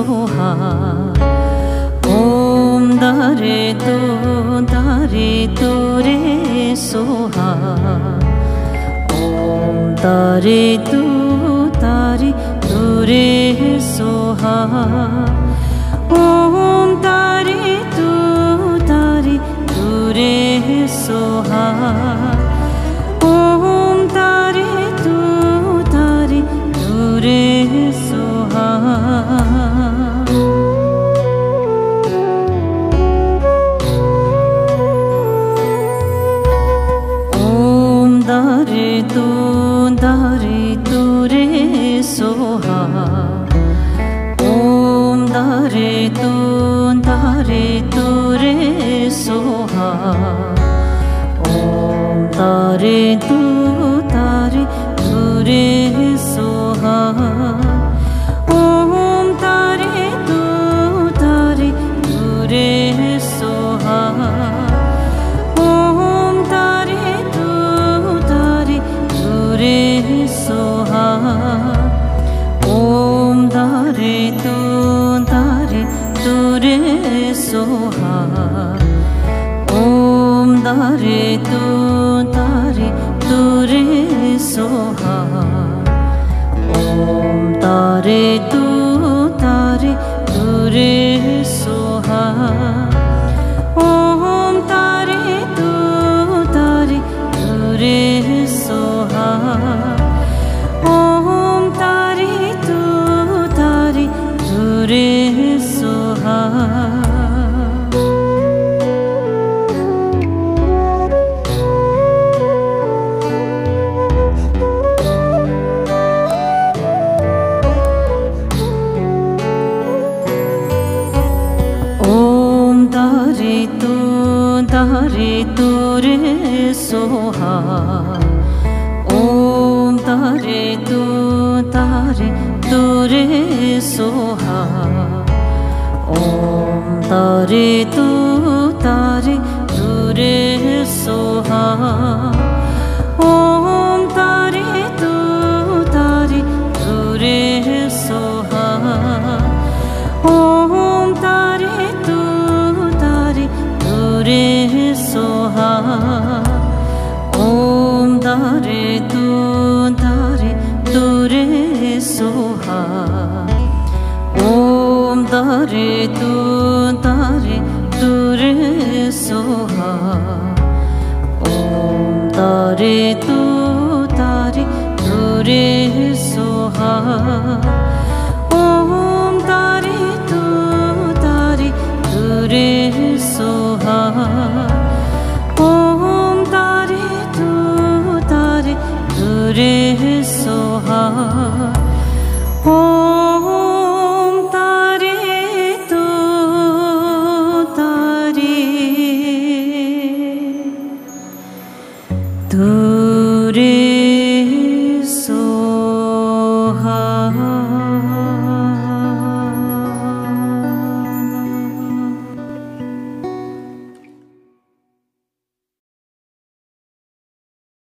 सोहा ओम दारे तो रे सोहा ओम तारे तू रे सोहा ओम तारे तू रे सोहा ओम तारे तू रे सोहा ओम दारे तू रे सोहा ओम दारे तू रे सोहा ओम तारे तू रे सोहा ओम तारे तू रे सोहा ओम तारे तू रे सोहा ओम दारे तू रे सोहा ओम दारे तू रे सोहा ओम तारे तू रे सोहा ओम तारे तू रे सोहा ओम तारे तू रे सोहा ओम तारे तू रे सोहा ओम तारे तू रे सोहा ओम तारे तू रे सोहा ओम तारे तू रे सोहा ओम तारे तू रे सोहा ओम दारे तू रे सोहा ओम दारे तू रे सोहा ओम तारे तू रे सोहा।